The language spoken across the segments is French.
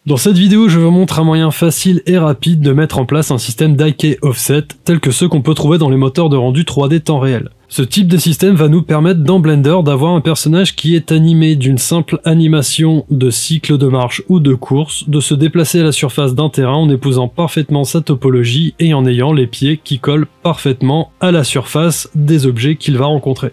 Dans cette vidéo, je vous montre un moyen facile et rapide de mettre en place un système d'IK Offset, tel que ceux qu'on peut trouver dans les moteurs de rendu 3D temps réel. Ce type de système va nous permettre dans Blender d'avoir un personnage qui est animé d'une simple animation de cycle de marche ou de course, de se déplacer à la surface d'un terrain en épousant parfaitement sa topologie et en ayant les pieds qui collent parfaitement à la surface des objets qu'il va rencontrer.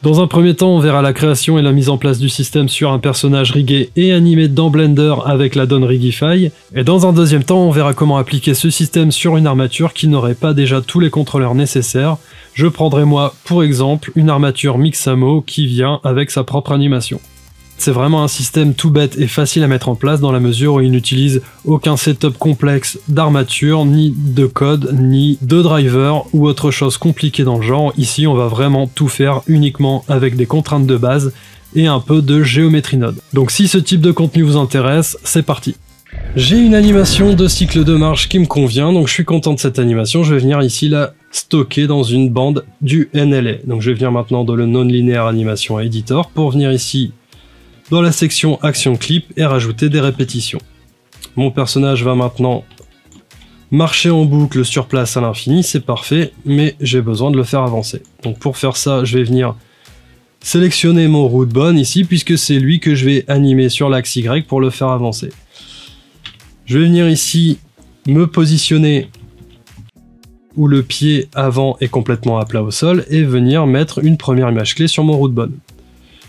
Dans un premier temps, on verra la création et la mise en place du système sur un personnage rigué et animé dans Blender avec l'add-on Rigify, et dans un deuxième temps, on verra comment appliquer ce système sur une armature qui n'aurait pas déjà tous les contrôleurs nécessaires. Je prendrai moi, pour exemple, une armature Mixamo qui vient avec sa propre animation. C'est vraiment un système tout bête et facile à mettre en place dans la mesure où il n'utilise aucun setup complexe d'armature, ni de code, ni de driver ou autre chose compliquée dans le genre. Ici, on va vraiment tout faire uniquement avec des contraintes de base et un peu de géométrie node. Donc si ce type de contenu vous intéresse, c'est parti. J'ai une animation de cycle de marche qui me convient, donc je suis content de cette animation. Je vais venir ici la stocker dans une bande du NLA. Donc je vais venir maintenant dans le Non-Linear Animation Editor pour venir ici dans la section Action Clip et rajouter des répétitions. Mon personnage va maintenant marcher en boucle sur place à l'infini, c'est parfait, mais j'ai besoin de le faire avancer. Donc pour faire ça, je vais venir sélectionner mon root bone ici, puisque c'est lui que je vais animer sur l'axe Y pour le faire avancer. Je vais venir ici me positionner où le pied avant est complètement à plat au sol et venir mettre une première image clé sur mon root bone.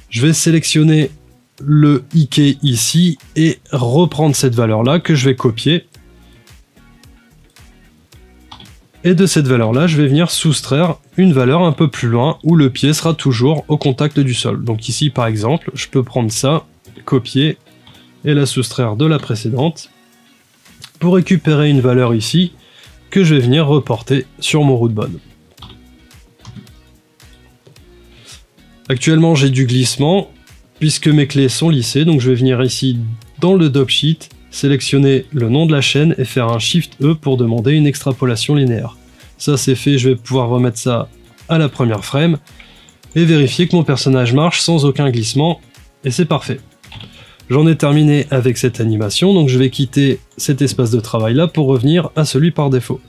Je vais sélectionner le IK ici et reprendre cette valeur là que je vais copier, et de cette valeur là je vais venir soustraire une valeur un peu plus loin où le pied sera toujours au contact du sol. Donc ici par exemple je peux prendre ça, copier et la soustraire de la précédente pour récupérer une valeur ici que je vais venir reporter sur mon root bone. Actuellement j'ai du glissement puisque mes clés sont lissées, donc je vais venir ici dans le Dope Sheet, sélectionner le nom de la chaîne et faire un Shift E pour demander une extrapolation linéaire. Ça c'est fait, je vais pouvoir remettre ça à la première frame et vérifier que mon personnage marche sans aucun glissement, et c'est parfait. J'en ai terminé avec cette animation, donc je vais quitter cet espace de travail là pour revenir à celui par défaut.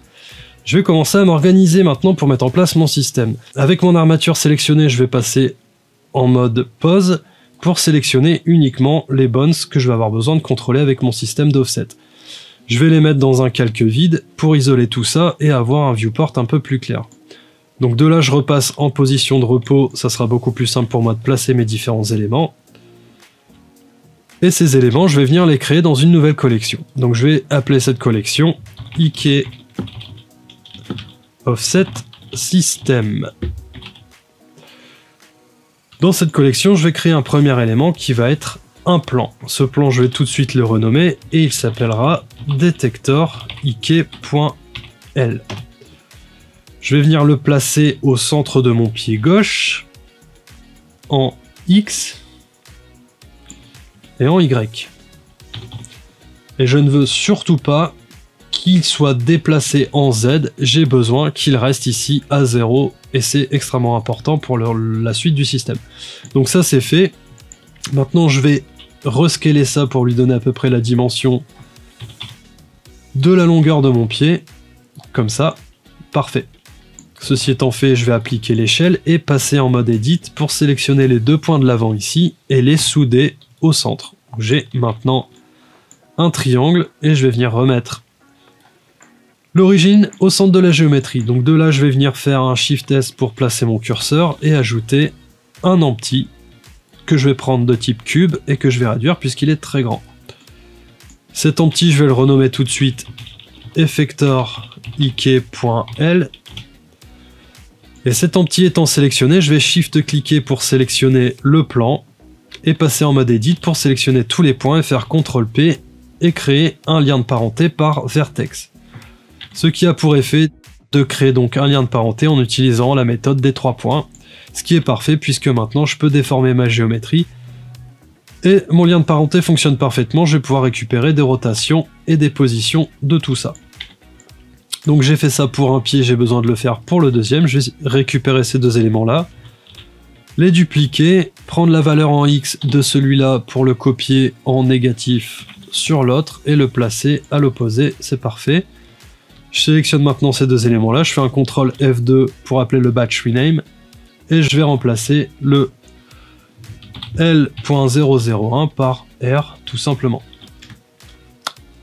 Je vais commencer à m'organiser maintenant pour mettre en place mon système. Avec mon armature sélectionnée, je vais passer en mode pause pour sélectionner uniquement les bones que je vais avoir besoin de contrôler avec mon système d'offset. Je vais les mettre dans un calque vide pour isoler tout ça et avoir un viewport un peu plus clair. Donc de là je repasse en position de repos, ça sera beaucoup plus simple pour moi de placer mes différents éléments. Et ces éléments, je vais venir les créer dans une nouvelle collection. Donc je vais appeler cette collection IK Offset System. Dans cette collection, je vais créer un premier élément qui va être un plan. Ce plan, je vais tout de suite le renommer et il s'appellera Detector IK.L. Je vais venir le placer au centre de mon pied gauche, en X et en Y. Et je ne veux surtout pas qu'il soit déplacé en Z, j'ai besoin qu'il reste ici à 0 et c'est extrêmement important pour la suite du système. Donc ça c'est fait. Maintenant je vais rescaler ça pour lui donner à peu près la dimension de la longueur de mon pied, comme ça, parfait. Ceci étant fait, je vais appliquer l'échelle et passer en mode Edit pour sélectionner les deux points de l'avant ici et les souder au centre. J'ai maintenant un triangle et je vais venir remettre l'origine au centre de la géométrie. Donc de là, je vais venir faire un Shift S pour placer mon curseur et ajouter un empty que je vais prendre de type cube et que je vais réduire puisqu'il est très grand. Cet empty, je vais le renommer tout de suite Effector IK.L. Et cet empty étant sélectionné, je vais Shift cliquer pour sélectionner le plan et passer en mode Edit pour sélectionner tous les points et faire CTRL P et créer un lien de parenté par vertex. Ce qui a pour effet de créer donc un lien de parenté en utilisant la méthode des 3 points, ce qui est parfait puisque maintenant je peux déformer ma géométrie et mon lien de parenté fonctionne parfaitement, je vais pouvoir récupérer des rotations et des positions de tout ça. Donc j'ai fait ça pour un pied, j'ai besoin de le faire pour le deuxième, je vais récupérer ces deux éléments là, les dupliquer, prendre la valeur en X de celui-là pour le copier en négatif sur l'autre et le placer à l'opposé, c'est parfait. Je sélectionne maintenant ces deux éléments-là, je fais un CTRL F2 pour appeler le batch rename, et je vais remplacer le L.001 par R, tout simplement.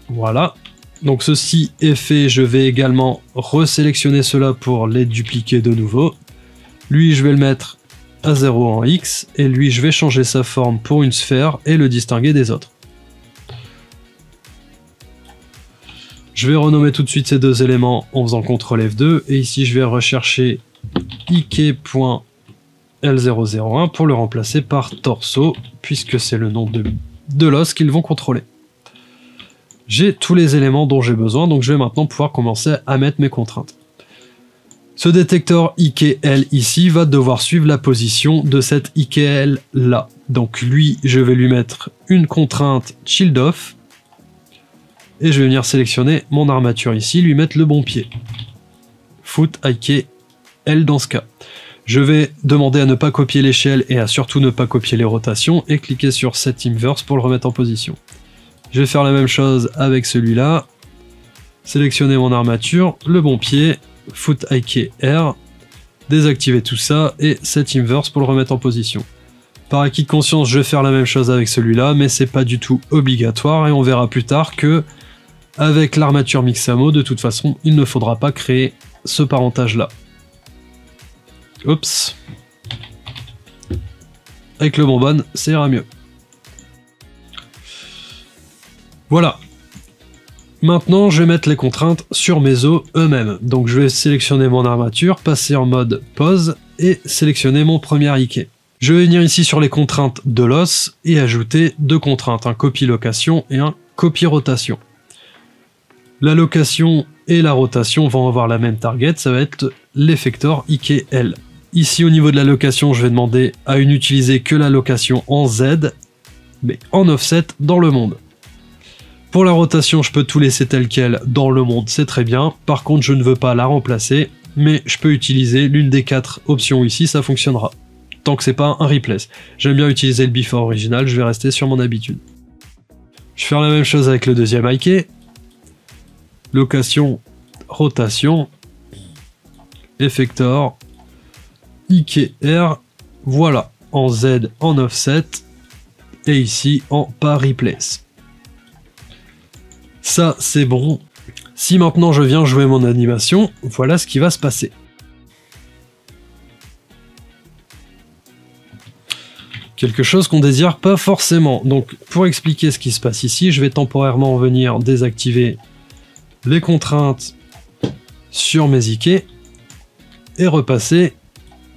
Voilà. Donc ceci est fait, je vais également resélectionner cela pour les dupliquer de nouveau. Lui, je vais le mettre à 0 en X, et lui, je vais changer sa forme pour une sphère et le distinguer des autres. Je vais renommer tout de suite ces deux éléments en faisant CTRL F2, et ici je vais rechercher ik.L001 pour le remplacer par torso, puisque c'est le nom de l'os qu'ils vont contrôler. J'ai tous les éléments dont j'ai besoin, donc je vais maintenant pouvoir commencer à mettre mes contraintes. Ce détecteur IKL ici va devoir suivre la position de cet IKL là. Donc lui, je vais lui mettre une contrainte Shield Off, et je vais venir sélectionner mon armature ici, lui mettre le bon pied. Foot IKL dans ce cas. Je vais demander à ne pas copier l'échelle et à surtout ne pas copier les rotations, et cliquer sur Set Inverse pour le remettre en position. Je vais faire la même chose avec celui-là. Sélectionner mon armature, le bon pied, Foot IK R, désactiver tout ça et Set Inverse pour le remettre en position. Par acquis de conscience, je vais faire la même chose avec celui-là, mais c'est pas du tout obligatoire et on verra plus tard que avec l'armature Mixamo, de toute façon, il ne faudra pas créer ce parentage-là. Oups. Avec le bonbonne, ça ira mieux. Voilà. Maintenant, je vais mettre les contraintes sur mes os eux-mêmes. Donc je vais sélectionner mon armature, passer en mode pause et sélectionner mon premier IK. Je vais venir ici sur les contraintes de l'os et ajouter deux contraintes, un copy location et un copy rotation. La location et la rotation vont avoir la même target, ça va être l'effector IKL. Ici au niveau de la location, je vais demander à n'utiliser que la location en Z, mais en offset dans le monde. Pour la rotation, je peux tout laisser tel quel dans le monde, c'est très bien. Par contre, je ne veux pas la remplacer, mais je peux utiliser l'une des 4 options ici, ça fonctionnera. Tant que c'est pas un replace. J'aime bien utiliser le before original, je vais rester sur mon habitude. Je vais faire la même chose avec le deuxième IK. Location, rotation, effector, IKR, voilà, en Z, en offset, et ici en pas replace. Ça, c'est bon. Si maintenant je viens jouer mon animation, voilà ce qui va se passer. Quelque chose qu'on désire pas forcément. Donc, pour expliquer ce qui se passe ici, je vais temporairement venir désactiver les contraintes sur mes IK et repasser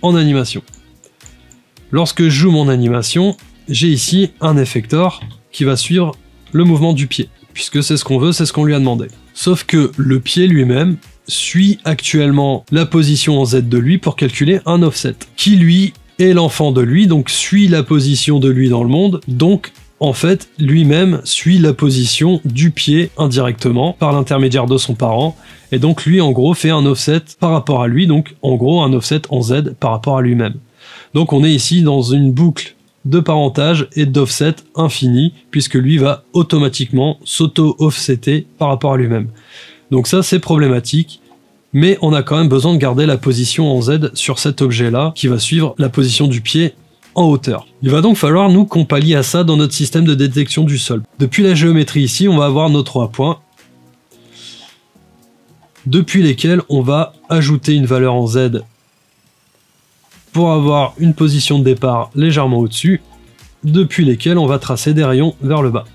en animation. Lorsque je joue mon animation, j'ai ici un effector qui va suivre le mouvement du pied, puisque c'est ce qu'on veut, c'est ce qu'on lui a demandé. Sauf que le pied lui-même suit actuellement la position en Z de lui pour calculer un offset, qui lui est l'enfant de lui, donc suit la position de lui dans le monde, donc en fait lui-même suit la position du pied indirectement par l'intermédiaire de son parent, et donc lui en gros fait un offset par rapport à lui, donc en gros un offset en Z par rapport à lui-même. Donc on est ici dans une boucle de parentage et d'offset infini, puisque lui va automatiquement s'auto-offsetter par rapport à lui-même. Donc ça c'est problématique, mais on a quand même besoin de garder la position en Z sur cet objet-là, qui va suivre la position du pied en hauteur. Il va donc falloir nous qu'on pallie à ça dans notre système de détection du sol. Depuis la géométrie ici, on va avoir nos 3 points, depuis lesquels on va ajouter une valeur en Z pour avoir une position de départ légèrement au-dessus, depuis lesquels on va tracer des rayons vers le bas.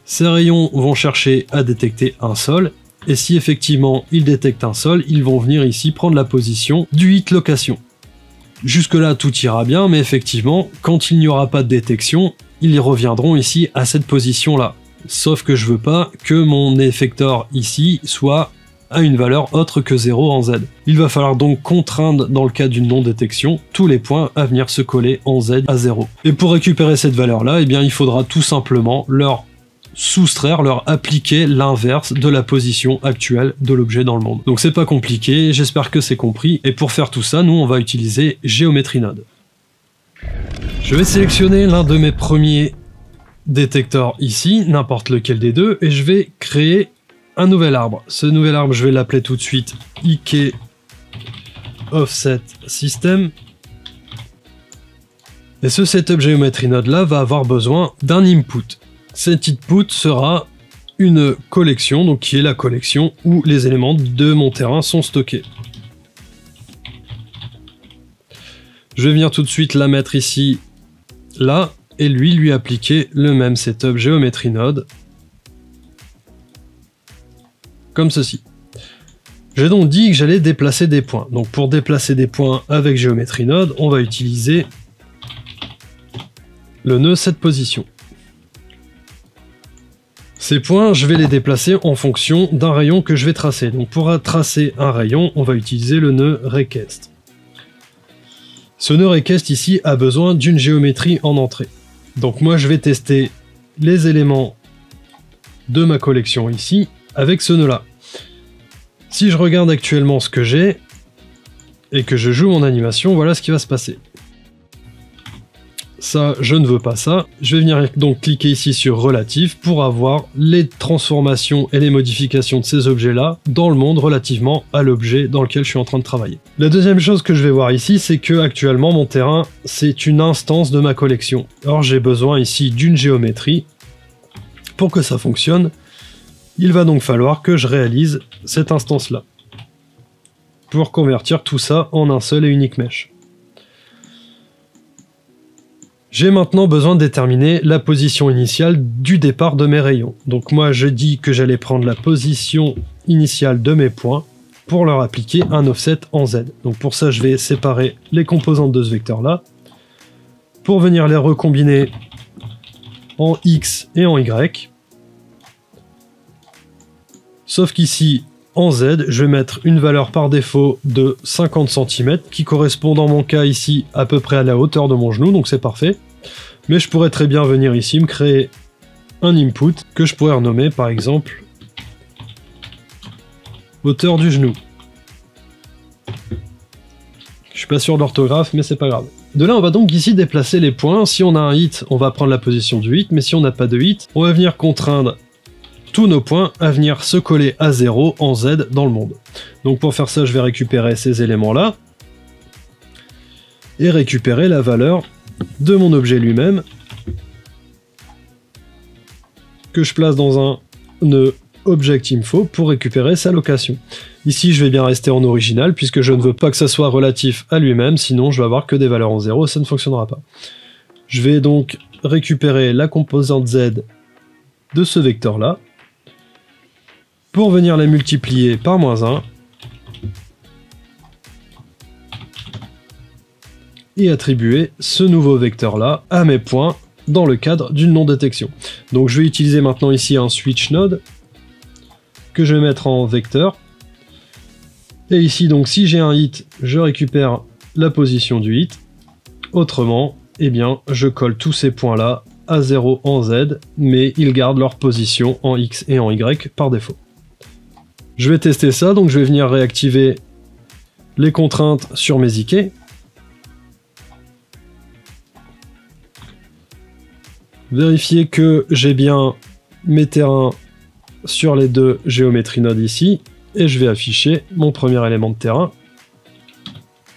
Ces rayons vont chercher à détecter un sol, et si effectivement ils détectent un sol, ils vont venir ici prendre la position du hit location. Jusque là tout ira bien, mais effectivement, quand il n'y aura pas de détection, ils reviendront ici à cette position là. Sauf que je veux pas que mon effector ici soit à une valeur autre que 0 en Z. Il va falloir donc contraindre, dans le cas d'une non-détection, tous les points à venir se coller en Z à 0. Et pour récupérer cette valeur-là, eh bien, il faudra tout simplement leur soustraire, leur appliquer l'inverse de la position actuelle de l'objet dans le monde. Donc c'est pas compliqué, j'espère que c'est compris, et pour faire tout ça, nous on va utiliser Geometry Node. Je vais sélectionner l'un de mes premiers détecteurs ici, n'importe lequel des deux, et je vais créer un nouvel arbre. Ce nouvel arbre, je vais l'appeler tout de suite IK Offset System. Et ce setup Geometry Node là va avoir besoin d'un input. Cet input sera une collection, donc qui est la collection où les éléments de mon terrain sont stockés. Je vais venir tout de suite la mettre ici, là, et lui appliquer le même setup Geometry Node, comme ceci. J'ai donc dit que j'allais déplacer des points. Donc pour déplacer des points avec Geometry Node, on va utiliser le nœud set position. Ces points, je vais les déplacer en fonction d'un rayon que je vais tracer. Donc pour tracer un rayon, on va utiliser le nœud request. Ce nœud request ici a besoin d'une géométrie en entrée. Donc moi je vais tester les éléments de ma collection ici avec ce nœud là. Si je regarde actuellement ce que j'ai et que je joue mon animation, voilà ce qui va se passer. Ça, je ne veux pas ça. Je vais venir donc cliquer ici sur Relatif pour avoir les transformations et les modifications de ces objets-là dans le monde relativement à l'objet dans lequel je suis en train de travailler. La deuxième chose que je vais voir ici, c'est que actuellement mon terrain, c'est une instance de ma collection. Alors j'ai besoin ici d'une géométrie. Pour que ça fonctionne, il va donc falloir que je réalise cette instance-là pour convertir tout ça en un seul et unique mesh. J'ai maintenant besoin de déterminer la position initiale du départ de mes rayons. Donc moi je dis que j'allais prendre la position initiale de mes points pour leur appliquer un offset en Z. Donc pour ça je vais séparer les composantes de ce vecteur là pour venir les recombiner en X et en Y. Sauf qu'ici en Z, je vais mettre une valeur par défaut de 50 cm qui correspond dans mon cas ici à peu près à la hauteur de mon genou, donc c'est parfait. Mais je pourrais très bien venir ici me créer un input que je pourrais renommer par exemple hauteur du genou. Je suis pas sûr de l'orthographe, mais c'est pas grave. De là, on va donc ici déplacer les points. Si on a un hit, on va prendre la position du hit, mais si on n'a pas de hit, on va venir contraindre tous nos points à venir se coller à 0 en Z dans le monde. Donc pour faire ça, je vais récupérer ces éléments-là et récupérer la valeur de mon objet lui-même que je place dans un nœud Object Info pour récupérer sa location. Ici, je vais bien rester en original puisque je ne veux pas que ça soit relatif à lui-même, sinon je vais avoir que des valeurs en 0 et ça ne fonctionnera pas. Je vais donc récupérer la composante Z de ce vecteur-là pour venir la multiplier par -1 et attribuer ce nouveau vecteur-là à mes points dans le cadre d'une non-détection. Donc je vais utiliser maintenant ici un switch node que je vais mettre en vecteur. Et ici, donc si j'ai un hit, je récupère la position du hit. Autrement, eh bien, je colle tous ces points-là à 0 en Z, mais ils gardent leur position en X et en Y par défaut. Je vais tester ça, donc je vais venir réactiver les contraintes sur mes IK. Vérifier que j'ai bien mes terrains sur les deux Geometry Node ici, et je vais afficher mon premier élément de terrain.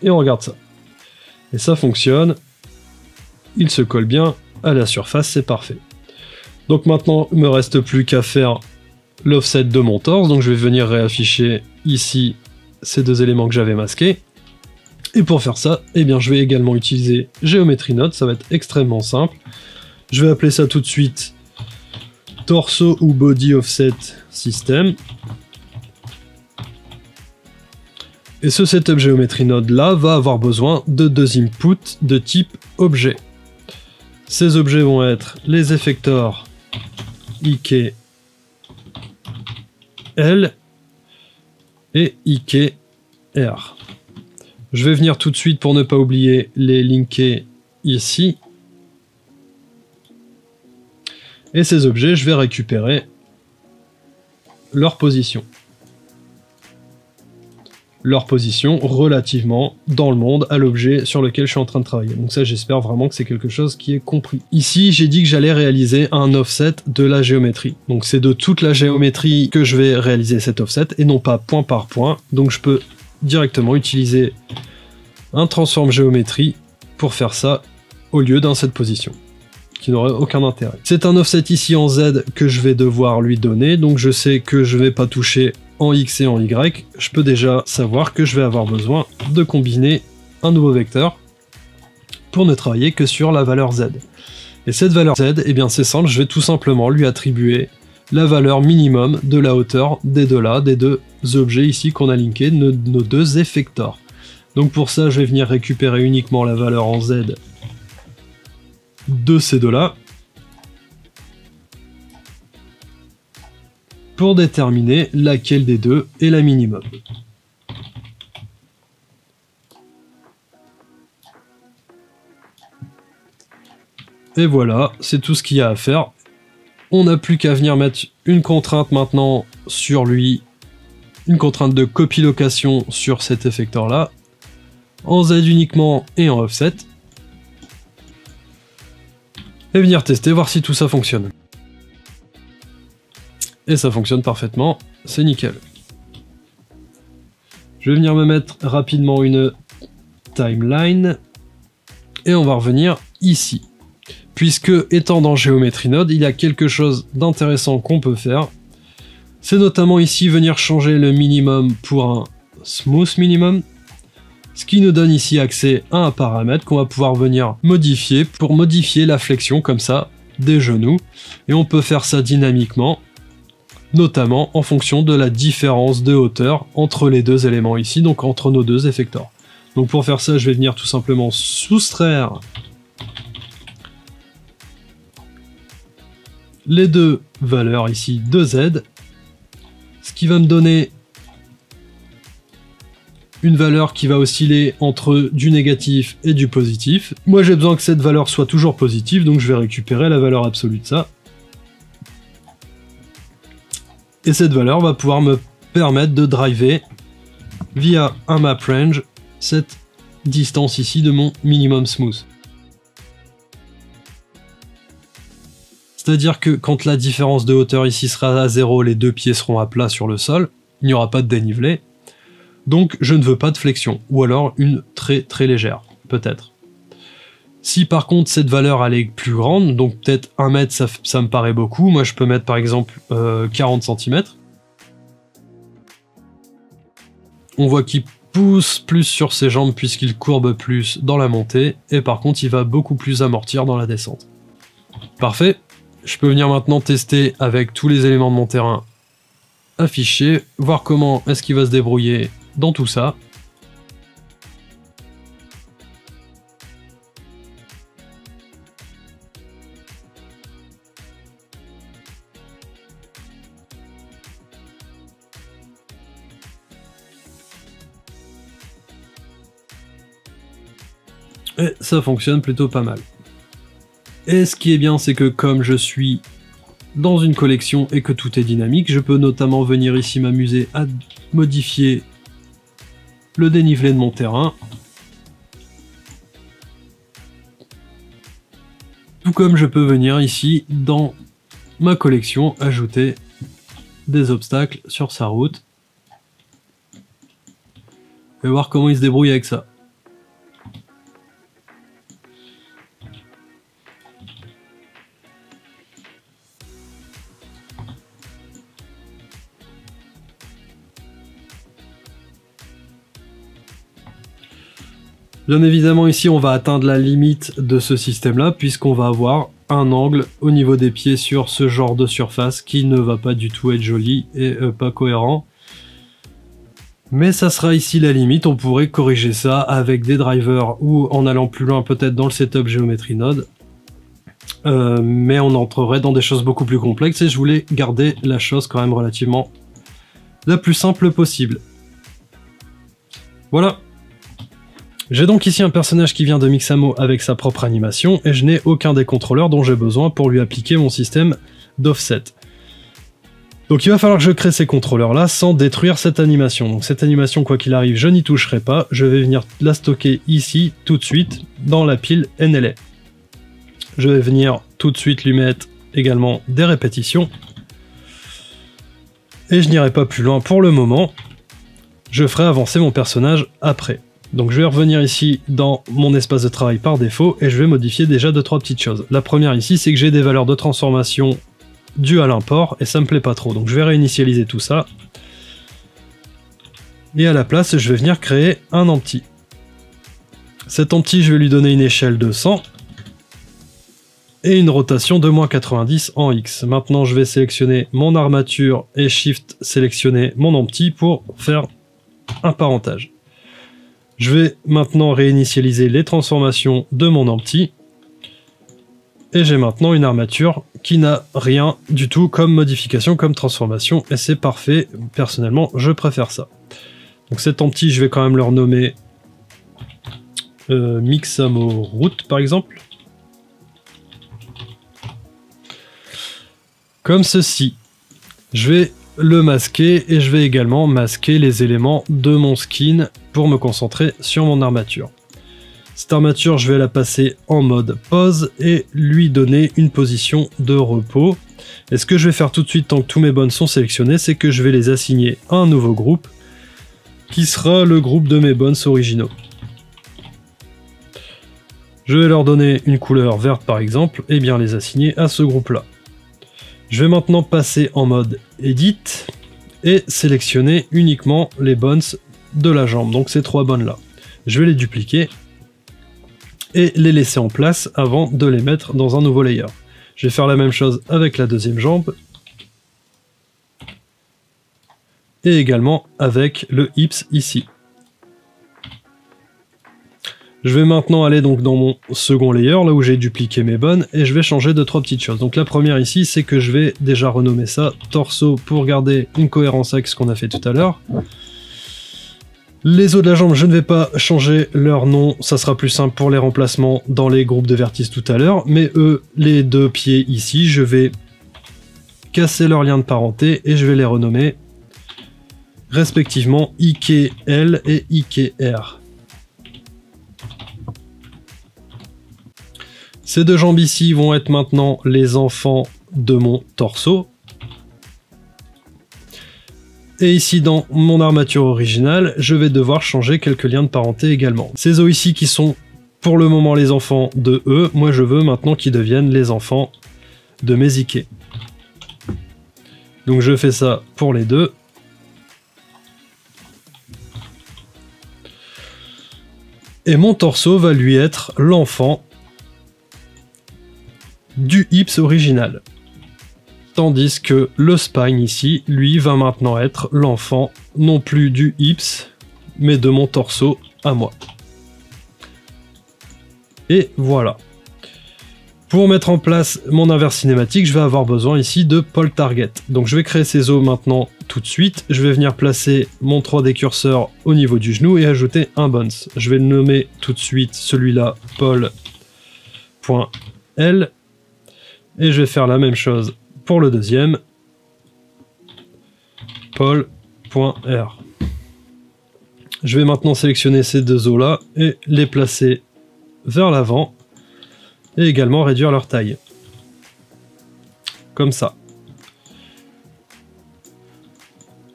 Et on regarde ça. Et ça fonctionne. Il se colle bien à la surface, c'est parfait. Donc maintenant, il ne me reste plus qu'à faire l'offset de mon torse, donc je vais venir réafficher ici ces deux éléments que j'avais masqués. Et pour faire ça, eh bien, je vais également utiliser Geometry Node, ça va être extrêmement simple. Je vais appeler ça tout de suite Torso ou Body Offset System. Et ce setup Geometry Node là va avoir besoin de deux inputs de type objet. Ces objets vont être les effectors IK L et IK R. Je vais venir tout de suite pour ne pas oublier les linker ici. Et ces objets, je vais récupérer leur position. Leur position relativement dans le monde à l'objet sur lequel je suis en train de travailler. Donc ça, j'espère vraiment que c'est quelque chose qui est compris. Ici, j'ai dit que j'allais réaliser un offset de la géométrie. Donc c'est de toute la géométrie que je vais réaliser cet offset et non pas point par point. Donc je peux directement utiliser un transform géométrie pour faire ça au lieu d'un set position, qui n'aurait aucun intérêt. C'est un offset ici en Z que je vais devoir lui donner, donc je sais que je vais pas toucher en X et en Y, je peux déjà savoir que je vais avoir besoin de combiner un nouveau vecteur pour ne travailler que sur la valeur Z. Et cette valeur Z, eh bien c'est simple, je vais tout simplement lui attribuer la valeur minimum de la hauteur des deux objets ici qu'on a linkés, nos deux effectors. Donc pour ça, je vais venir récupérer uniquement la valeur en Z de ces deux-là, pour déterminer laquelle des deux est la minimum. Et voilà, c'est tout ce qu'il y a à faire. On n'a plus qu'à venir mettre une contrainte maintenant sur lui, une contrainte de copie location sur cet effecteur là, en Z uniquement et en offset, et venir tester, voir si tout ça fonctionne. Et ça fonctionne parfaitement, c'est nickel. Je vais venir me mettre rapidement une timeline, et on va revenir ici. Puisque, étant dans Geometry Node, il y a quelque chose d'intéressant qu'on peut faire. C'est notamment ici venir changer le minimum pour un smooth minimum, ce qui nous donne ici accès à un paramètre qu'on va pouvoir venir modifier pour modifier la flexion comme ça des genoux. Et on peut faire ça dynamiquement, notamment en fonction de la différence de hauteur entre les deux éléments ici, donc entre nos deux effectors. Donc pour faire ça, je vais venir tout simplement soustraire les deux valeurs ici de Z, ce qui va me donner une valeur qui va osciller entre du négatif et du positif. Moi j'ai besoin que cette valeur soit toujours positive, donc je vais récupérer la valeur absolue de ça. Et cette valeur va pouvoir me permettre de driver via un map range cette distance ici de mon minimum smooth. C'est-à-dire que quand la différence de hauteur ici sera à 0, les deux pieds seront à plat sur le sol, il n'y aura pas de dénivelé, donc je ne veux pas de flexion, ou alors une très très légère, peut-être. Si par contre cette valeur elle est plus grande, donc peut-être 1 mètre ça me paraît beaucoup, moi je peux mettre par exemple 40 cm. On voit qu'il pousse plus sur ses jambes puisqu'il courbe plus dans la montée, et par contre il va beaucoup plus amortir dans la descente. Parfait, je peux venir maintenant tester avec tous les éléments de mon terrain affichés, voir comment est-ce qu'il va se débrouiller dans tout ça. Et ça fonctionne plutôt pas mal. Et ce qui est bien, c'est que comme je suis dans une collection et que tout est dynamique, je peux notamment venir ici m'amuser à modifier le dénivelé de mon terrain. Tout comme je peux venir ici dans ma collection ajouter des obstacles sur sa route. Et voir comment il se débrouille avec ça. Bien évidemment ici on va atteindre la limite de ce système là puisqu'on va avoir un angle au niveau des pieds sur ce genre de surface qui ne va pas du tout être joli et pas cohérent. Mais ça sera ici la limite, on pourrait corriger ça avec des drivers ou en allant plus loin peut-être dans le setup Geometry Node. Mais on entrerait dans des choses beaucoup plus complexes et je voulais garder la chose quand même relativement la plus simple possible. Voilà. J'ai donc ici un personnage qui vient de Mixamo avec sa propre animation, et je n'ai aucun des contrôleurs dont j'ai besoin pour lui appliquer mon système d'offset. Donc il va falloir que je crée ces contrôleurs-là sans détruire cette animation. Donc cette animation, quoi qu'il arrive, je n'y toucherai pas. Je vais venir la stocker ici, tout de suite, dans la pile NLA. Je vais venir tout de suite lui mettre également des répétitions. Et je n'irai pas plus loin pour le moment. Je ferai avancer mon personnage après. Donc je vais revenir ici dans mon espace de travail par défaut et je vais modifier déjà 2-3 petites choses. La première ici, c'est que j'ai des valeurs de transformation dues à l'import et ça me plaît pas trop. Donc je vais réinitialiser tout ça. Et à la place, je vais venir créer un empty. Cet empty, je vais lui donner une échelle de 100 et une rotation de -90 en X. Maintenant, je vais sélectionner mon armature et Shift sélectionner mon empty pour faire un parentage. Je vais maintenant réinitialiser les transformations de mon empty. Et j'ai maintenant une armature qui n'a rien du tout comme modification, comme transformation. Et c'est parfait. Personnellement, je préfère ça. Donc cet empty, je vais quand même le renommer Mixamo Route, par exemple. Comme ceci. Je vais le masquer et je vais également masquer les éléments de mon skin pour me concentrer sur mon armature. Cette armature, je vais la passer en mode pause et lui donner une position de repos. Et ce que je vais faire tout de suite, tant que tous mes bonnes sont sélectionnés, c'est que je vais les assigner à un nouveau groupe, qui sera le groupe de mes bonnes originaux. Je vais leur donner une couleur verte par exemple, et bien les assigner à ce groupe-là. Je vais maintenant passer en mode Edit, et sélectionner uniquement les bones de la jambe, donc ces 3 bones là. Je vais les dupliquer, et les laisser en place avant de les mettre dans un nouveau layer. Je vais faire la même chose avec la deuxième jambe, et également avec le hips ici. Je vais maintenant aller donc dans mon second layer, là où j'ai dupliqué mes bones, et je vais changer 2-3 petites choses. Donc la première ici, c'est que je vais déjà renommer ça torso pour garder une cohérence avec ce qu'on a fait tout à l'heure. Les os de la jambe, je ne vais pas changer leur nom, ça sera plus simple pour les remplacements dans les groupes de vertices tout à l'heure, mais eux, les 2 pieds ici, je vais casser leur lien de parenté et je vais les renommer respectivement IKL et IKR. Ces 2 jambes ici vont être maintenant les enfants de mon torse. Et ici dans mon armature originale, je vais devoir changer quelques liens de parenté également. Ces os ici qui sont pour le moment les enfants de eux, moi je veux maintenant qu'ils deviennent les enfants de mes Ike. Donc je fais ça pour les 2. Et mon torso va lui être l'enfant du hips original. Tandis que le spine ici, lui, va maintenant être l'enfant non plus du hips, mais de mon torso à moi. Et voilà. Pour mettre en place mon inverse cinématique, je vais avoir besoin ici de Pole Target. Donc je vais créer ces os maintenant tout de suite. Je vais venir placer mon 3D curseur au niveau du genou et ajouter un bones. Je vais le nommer tout de suite celui-là Pole.L. Et je vais faire la même chose pour le deuxième, Pole.R. Je vais maintenant sélectionner ces 2 os là et les placer vers l'avant et également réduire leur taille. Comme ça.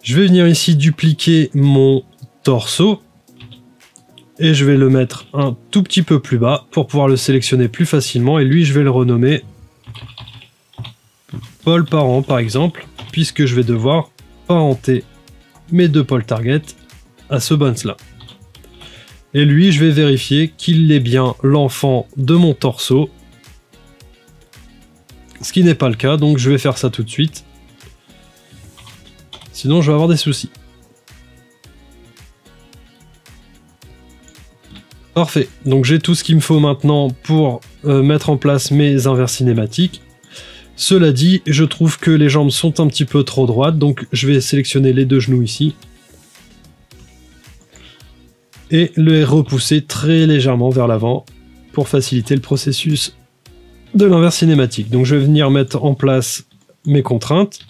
Je vais venir ici dupliquer mon torso et je vais le mettre un tout petit peu plus bas pour pouvoir le sélectionner plus facilement et lui je vais le renommer Pole Parent par exemple, puisque je vais devoir parenter mes 2 Pole Target à ce bones là. Et lui, je vais vérifier qu'il est bien l'enfant de mon torso, ce qui n'est pas le cas, donc je vais faire ça tout de suite. Sinon, je vais avoir des soucis. Parfait, donc j'ai tout ce qu'il me faut maintenant pour mettre en place mes inverses cinématiques. Cela dit, je trouve que les jambes sont un petit peu trop droites, donc je vais sélectionner les 2 genoux ici. et le repousser très légèrement vers l'avant pour faciliter le processus de l'inverse cinématique. Donc je vais venir mettre en place mes contraintes.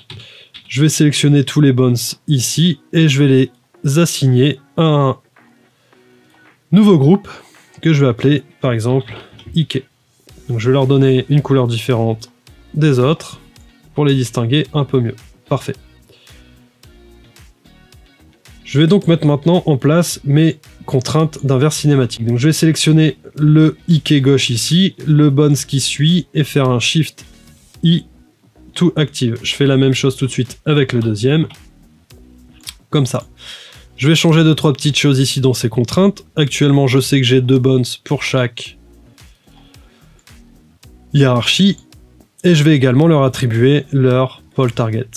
Je vais sélectionner tous les bones ici et je vais les assigner à un nouveau groupe que je vais appeler par exemple IK. Donc je vais leur donner une couleur différente des autres pour les distinguer un peu mieux. Parfait. Je vais donc mettre maintenant en place mes contraintes d'inverse cinématique. Donc je vais sélectionner le IK gauche ici, le bones qui suit et faire un Shift I to active. Je fais la même chose tout de suite avec le deuxième. Comme ça. Je vais changer 2-3 petites choses ici dans ces contraintes. Actuellement, je sais que j'ai 2 bones pour chaque hiérarchie. Et je vais également leur attribuer leur pole target.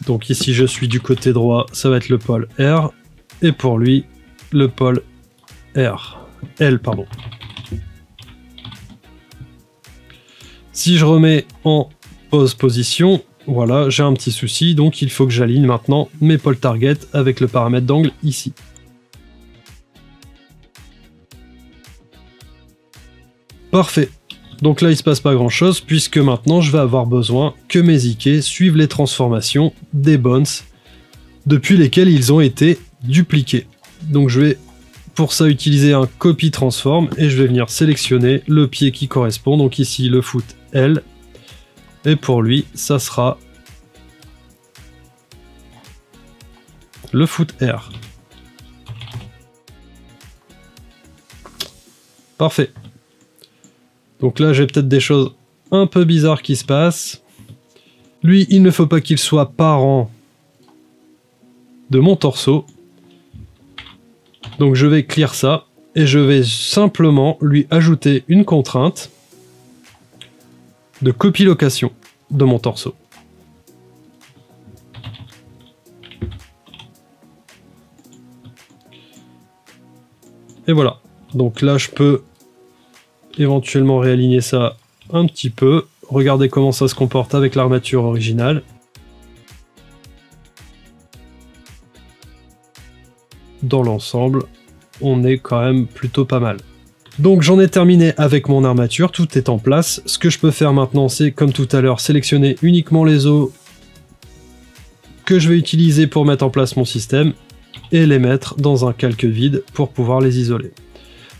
Donc ici, je suis du côté droit, ça va être le pôle R. Et pour lui, le pôle L, pardon. Si je remets en pause position, voilà, j'ai un petit souci, donc il faut que j'aligne maintenant mes pole target avec le paramètre d'angle ici. Parfait. Donc là, il se passe pas grand chose, puisque maintenant, je vais avoir besoin que mes IK suivent les transformations des bones depuis lesquels ils ont été dupliqués. Donc je vais pour ça utiliser un copy transform et je vais venir sélectionner le pied qui correspond. Donc ici, le foot L. Et pour lui, ça sera le foot R. Parfait. Donc là, j'ai peut-être des choses un peu bizarres qui se passent. Lui, il ne faut pas qu'il soit parent de mon torso. Donc je vais clear ça. Et je vais simplement lui ajouter une contrainte de copie location de mon torso. Et voilà. Donc là, je peux éventuellement réaligner ça un petit peu. Regardez comment ça se comporte avec l'armature originale. Dans l'ensemble, on est quand même plutôt pas mal. Donc j'en ai terminé avec mon armature, tout est en place. Ce que je peux faire maintenant, c'est comme tout à l'heure, sélectionner uniquement les os que je vais utiliser pour mettre en place mon système et les mettre dans un calque vide pour pouvoir les isoler.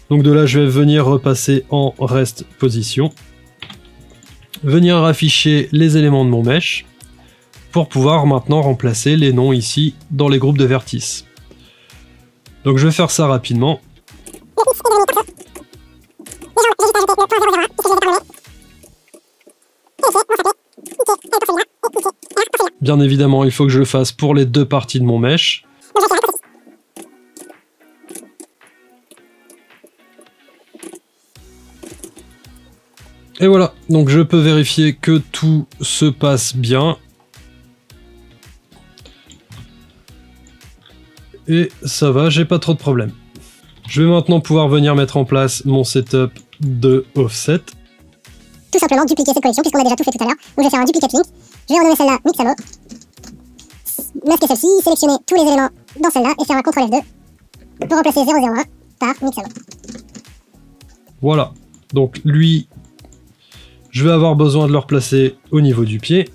Donc de là, je vais venir repasser en rest position, venir afficher les éléments de mon mesh pour pouvoir maintenant remplacer les noms ici dans les groupes de vertices. Donc je vais faire ça rapidement. Bien évidemment, il faut que je le fasse pour les deux parties de mon mesh. Et voilà, donc je peux vérifier que tout se passe bien. Et ça va, j'ai pas trop de problèmes. Je vais maintenant pouvoir venir mettre en place mon setup de offset. Tout simplement dupliquer cette collection puisqu'on a déjà tout fait tout à l'heure. Donc je vais faire un duplicate link. Je vais renommer celle-là Mixamo. Masquer celle-ci, sélectionner tous les éléments dans celle-là et faire un CTRL F2 pour remplacer 001 par Mixamo. Voilà, donc lui, je vais avoir besoin de le replacer au niveau du pied.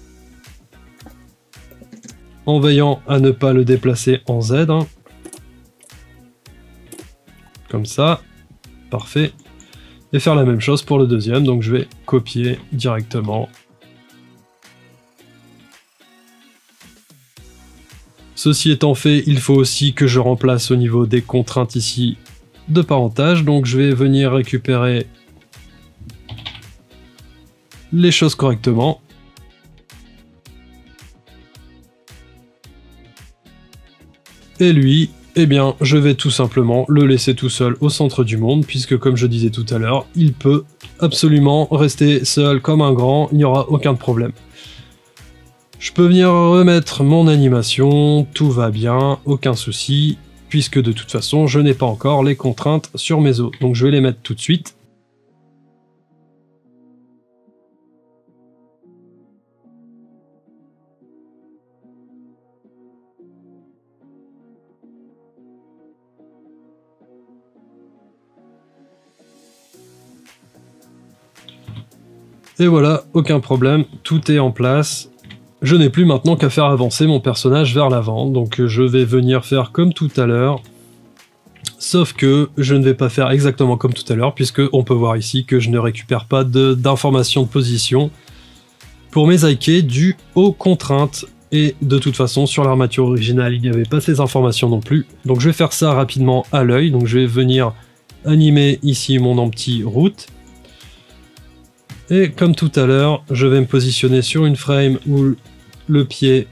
En veillant à ne pas le déplacer en Z. Hein. Comme ça, parfait. Et faire la même chose pour le deuxième, donc je vais copier directement. Ceci étant fait, il faut aussi que je remplace au niveau des contraintes ici de parentage, donc je vais venir récupérer les choses correctement. Et lui, eh bien, je vais tout simplement le laisser tout seul au centre du monde, puisque comme je disais tout à l'heure, il peut absolument rester seul comme un grand, il n'y aura aucun problème. Je peux venir remettre mon animation, tout va bien, aucun souci, puisque de toute façon, je n'ai pas encore les contraintes sur mes os. Donc je vais les mettre tout de suite. Et voilà, aucun problème, tout est en place. Je n'ai plus maintenant qu'à faire avancer mon personnage vers l'avant, donc je vais venir faire comme tout à l'heure. Sauf que je ne vais pas faire exactement comme tout à l'heure, puisque on peut voir ici que je ne récupère pas d'informations de position pour mes Aike dues aux contraintes. Et de toute façon, sur l'armature originale, il n'y avait pas ces informations non plus. Donc je vais faire ça rapidement à l'œil. Donc je vais venir animer ici mon empty route. Et comme tout à l'heure, je vais me positionner sur une frame où le pied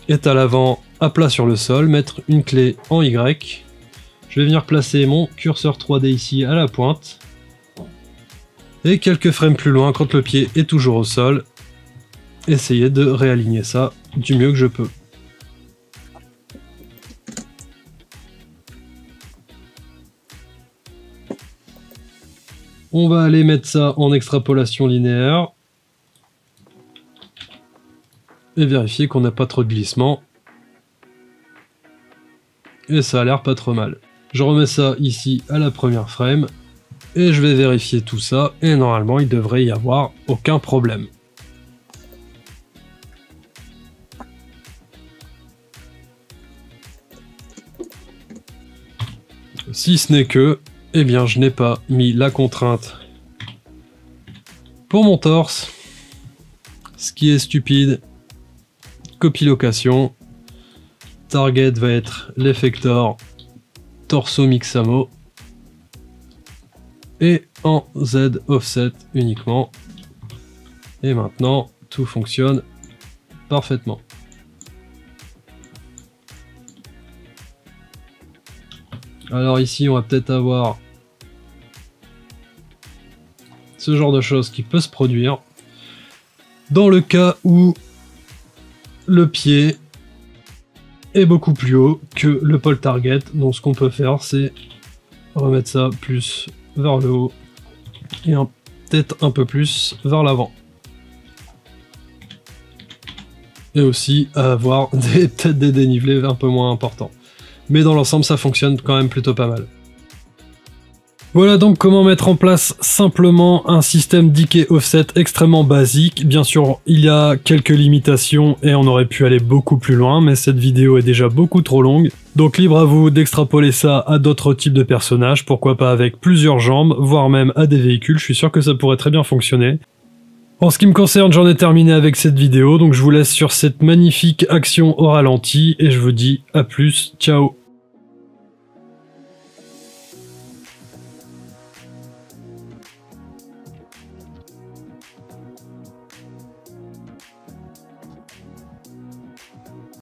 est à l'avant, à plat sur le sol, mettre une clé en Y. Je vais venir placer mon curseur 3D ici à la pointe. Et quelques frames plus loin, quand le pied est toujours au sol, essayer de réaligner ça du mieux que je peux. On va aller mettre ça en extrapolation linéaire. Et vérifier qu'on n'a pas trop de glissement. Et ça a l'air pas trop mal. Je remets ça ici à la première frame. Et je vais vérifier tout ça. Et normalement, il devrait y avoir aucun problème. Si ce n'est que, eh bien, je n'ai pas mis la contrainte pour mon torse. Ce qui est stupide. Copie location. Target va être l'effector torso mixamo. Et en Z offset uniquement. Et maintenant, tout fonctionne parfaitement. Alors ici, on va peut-être avoir ce genre de choses qui peut se produire dans le cas où le pied est beaucoup plus haut que le pole target. Donc ce qu'on peut faire, c'est remettre ça plus vers le haut et peut-être un peu plus vers l'avant. Et aussi avoir peut-être des dénivelés un peu moins importants. Mais dans l'ensemble, ça fonctionne quand même plutôt pas mal. Voilà donc comment mettre en place simplement un système decay offset extrêmement basique. Bien sûr, il y a quelques limitations et on aurait pu aller beaucoup plus loin, mais cette vidéo est déjà beaucoup trop longue. Donc libre à vous d'extrapoler ça à d'autres types de personnages, pourquoi pas avec plusieurs jambes, voire même à des véhicules, je suis sûr que ça pourrait très bien fonctionner. En ce qui me concerne, j'en ai terminé avec cette vidéo, donc je vous laisse sur cette magnifique action au ralenti et je vous dis à plus, ciao.